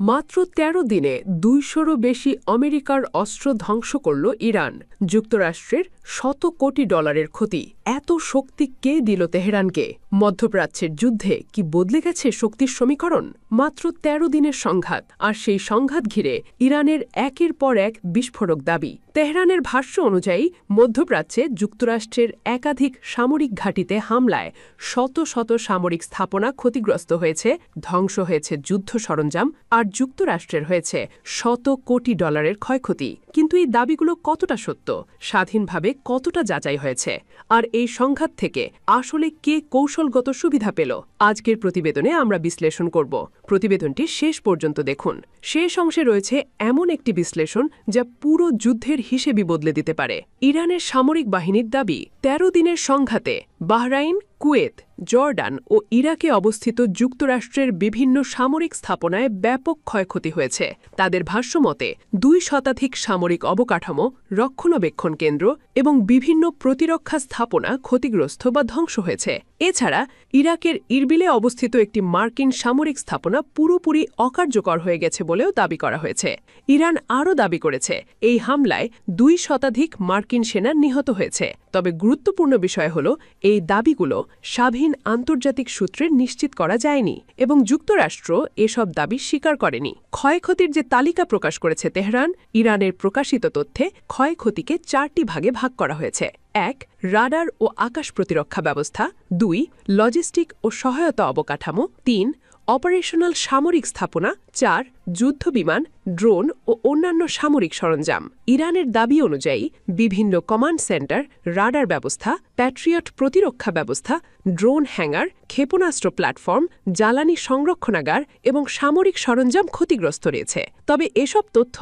মাত্র ১৩ দিনে ২০০রও বেশি আমেরিকার অস্ত্র ধ্বংস করল ইরান। যুক্তরাষ্ট্রের শত কোটি ডলারের ক্ষতি। এত শক্তি কে দিল তেহরানকে? মধ্যপ্রাচ্যের যুদ্ধে কি বদলে গেছে শক্তির সমীকরণ? মাত্র ১৩ দিনের সংঘাত, আর সেই সংঘাত ঘিরে ইরানের একের পর এক বিস্ফোরক দাবি। তেহরানের ভাষ্য অনুযায়ী মধ্যপ্রাচ্যে যুক্তরাষ্ট্রের একাধিক সামরিক ঘাঁটিতে হামলায় শত শত সামরিক স্থাপনা ক্ষতিগ্রস্ত হয়েছে, ধ্বংস হয়েছে যুদ্ধ সরঞ্জাম, আর যুক্তরাষ্ট্রের হয়েছে শত কোটি ডলারের ক্ষয়ক্ষতি। কিন্তু এই দাবিগুলো কতটা সত্য, স্বাধীনভাবে কতটা যাচাই হয়েছে, আর এই সংঘাত থেকে আসলে কে কৌশলগত সুবিধা পেল? আজকের প্রতিবেদনে আমরা বিশ্লেষণ করব। প্রতিবেদনটি শেষ পর্যন্ত দেখুন। শেষ অংশে রয়েছে এমন একটি বিশ্লেষণ যা পুরো যুদ্ধের হিসেবই বদলে দিতে পারে। ইরানের সামরিক বাহিনীর দাবি, ১৩ দিনের সংঘাতে বাহরাইন, কুয়েত, জর্ডান ও ইরাকে অবস্থিত যুক্তরাষ্ট্রের বিভিন্ন সামরিক স্থাপনায় ব্যাপক ক্ষয়ক্ষতি হয়েছে। তাদের ভাষ্যমতে ২ শতাধিক সামরিক অবকাঠামো, রক্ষণাবেক্ষণ কেন্দ্র এবং বিভিন্ন প্রতিরক্ষা স্থাপনা ক্ষতিগ্রস্ত বা ধ্বংস হয়েছে। এছাড়া ইরাকের ইরবিলে অবস্থিত একটি মার্কিন সামরিক স্থাপনা পুরোপুরি অকার্যকর হয়ে গেছে বলেও দাবি করা হয়েছে। ইরান আরও দাবি করেছে, এই হামলায় ২ শতাধিক মার্কিন সেনা নিহত হয়েছে। তবে গুরুত্বপূর্ণ বিষয় হল, এই দাবিগুলো স্বাধীন আন্তর্জাতিক সূত্রে নিশ্চিত করা যায়নি এবং যুক্তরাষ্ট্র এসব দাবি স্বীকার করেনি। ক্ষয়ক্ষতির যে তালিকা প্রকাশ করেছে তেহরান, ইরানের প্রকাশিত তথ্যে ক্ষয়ক্ষতিকে ৪টি ভাগে ভাগ করা হয়েছে। ১. রাডার ও আকাশ প্রতিরক্ষা ব্যবস্থা। ২. লজিস্টিক ও সহায়তা অবকাঠামো। ৩. অপারেশনাল সামরিক স্থাপনা। ৪. যুদ্ধবিমান, ড্রোন ও অন্যান্য সামরিক সরঞ্জাম। ইরানের দাবি অনুযায়ী বিভিন্ন কমান্ড সেন্টার, রাডার ব্যবস্থা, প্যাট্রিয়ট প্রতিরক্ষা ব্যবস্থা, ড্রোন হ্যাঙ্গার, ক্ষেপণাস্ত্র প্ল্যাটফর্ম, জ্বালানি সংরক্ষণাগার এবং সামরিক সরঞ্জাম ক্ষতিগ্রস্ত রয়েছে। তবে এসব তথ্য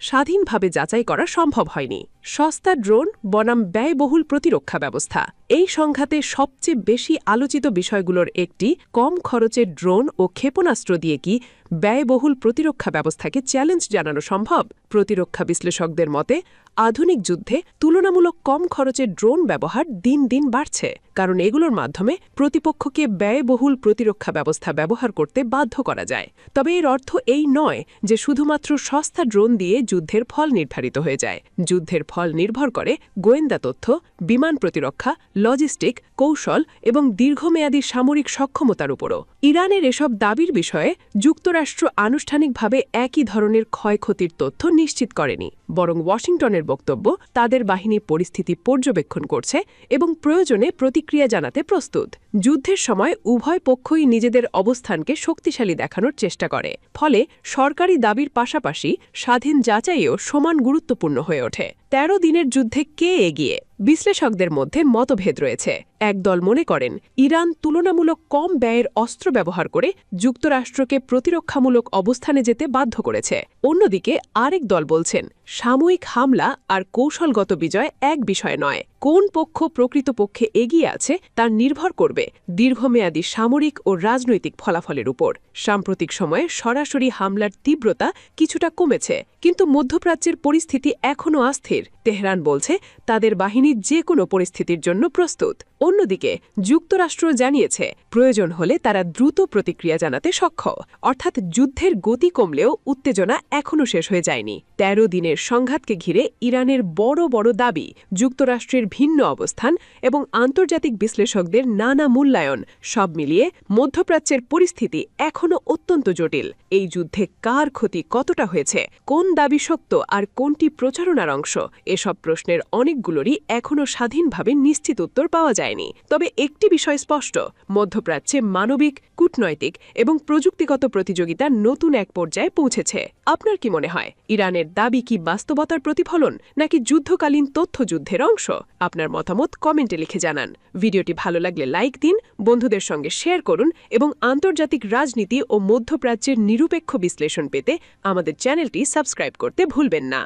স্বাধীনভাবে যাচাই করা সম্ভব হয়নি। সস্তা ড্রোন বনাম ব্যয়বহুল প্রতিরক্ষা ব্যবস্থা। এই সংঘাতে সবচেয়ে বেশি আলোচিত বিষয়গুলোর একটি, কম খরচের ড্রোন ও ক্ষেপণাস্ত্র দিয়ে কি ব্যয়বহুল প্রতিরক্ষা ব্যবস্থাকে চ্যালেঞ্জ জানানো সম্ভব? প্রতিরক্ষা বিশ্লেষকদের মতে আধুনিক যুদ্ধে তুলনামূলক কম খরচের ড্রোন ব্যবহার দিন দিন বাড়ছে, কারণ এগুলোর মাধ্যমে প্রতিপক্ষকে ব্যয়বহুল প্রতিরক্ষা ব্যবস্থা ব্যবহার করতে বাধ্য করা যায়। তবে এর অর্থ এই নয় যে শুধুমাত্র সস্তা ড্রোন দিয়ে যুদ্ধের ফল নির্ধারিত হয়ে যায়। যুদ্ধের ফল নির্ভর করে গোয়েন্দা তথ্য, বিমান প্রতিরক্ষা, লজিস্টিক, কৌশল এবং দীর্ঘমেয়াদী সামরিক সক্ষমতার উপরও। ইরানের এসব দাবির বিষয়ে যুক্তরাষ্ট্র আনুষ্ঠানিকভাবে একই ধরনের ক্ষয়ক্ষতির তথ্য নিশ্চিত করেনি, বরং ওয়াশিংটনের বক্তব্য, তাদের বাহিনী পরিস্থিতি পর্যবেক্ষণ করছে এবং প্রয়োজনে প্রতিক্রিয়া জানাতে প্রস্তুত। যুদ্ধের সময় উভয় পক্ষই নিজেদের অবস্থানকে শক্তিশালী দেখানোর চেষ্টা করে, ফলে সরকারি দাবির পাশাপাশি স্বাধীন যাচাইও সমান গুরুত্বপূর্ণ হয়ে ওঠে। ১৩ দিনের যুদ্ধে কে এগিয়ে? বিশ্লেষকদের মধ্যে মতভেদ রয়েছে। একদল মনে করেন ইরান তুলনামূলক কম ব্যয়ের অস্ত্র ব্যবহার করে যুক্তরাষ্ট্রকে প্রতিরক্ষামূলক অবস্থানে যেতে বাধ্য করেছে। অন্যদিকে আরেক দল বলছেন সাময়িক হামলা আর কৌশলগত বিজয় এক বিষয় নয়। কোন পক্ষ প্রকৃতপক্ষে এগিয়ে আছে তার নির্ভর করবে দীর্ঘমেয়াদী সামরিক ও রাজনৈতিক ফলাফলের উপর। সাম্প্রতিক সময়ে সরাসরি হামলার তীব্রতা কিছুটা কমেছে, কিন্তু মধ্যপ্রাচ্যের পরিস্থিতি এখনও অস্থির। তেহরান বলছে তাদের বাহিনী যে কোনো পরিস্থিতির জন্য প্রস্তুত। অন্যদিকে যুক্তরাষ্ট্র জানিয়েছে প্রয়োজন হলে তারা দ্রুত প্রতিক্রিয়া জানাতে সক্ষম। অর্থাৎ যুদ্ধের গতি কমলেও উত্তেজনা এখনও শেষ হয়ে যায়নি। ১৩ দিনের সংঘাতকে ঘিরে ইরানের বড় বড় দাবি, যুক্তরাষ্ট্রের ভিন্ন অবস্থান এবং আন্তর্জাতিক বিশ্লেষকদের নানা মূল্যায়ন, সব মিলিয়ে মধ্যপ্রাচ্যের পরিস্থিতি এখনও অত্যন্ত জটিল। এই যুদ্ধে কার ক্ষতি কতটা হয়েছে, কোন দাবি সত্য আর কোনটি প্রচারণার অংশ, এসব প্রশ্নের অনেকগুলোরই এখনও স্বাধীনভাবে নিশ্চিত উত্তর পাওয়া যায়নি। তবে একটি বিষয় স্পষ্ট, মধ্যপ্রাচ্যে মানবিক, কূটনৈতিক এবং প্রযুক্তিগত প্রতিযোগিতা নতুন এক পর্যায়ে পৌঁছেছে। আপনার কি মনে হয়, ইরানের দাবি কি বাস্তবতার প্রতিফলন নাকি যুদ্ধকালীন তথ্যযুদ্ধের অংশ? আপনার মতামত কমেন্টে লিখে জানান। ভিডিওটি ভালো লাগলে লাইক দিন, বন্ধুদের সঙ্গে শেয়ার করুন এবং আন্তর্জাতিক রাজনীতি ও মধ্যপ্রাচ্যের নিরপেক্ষ বিশ্লেষণ পেতে আমাদের চ্যানেলটি সাবস্ক্রাইব করতে ভুলবেন না।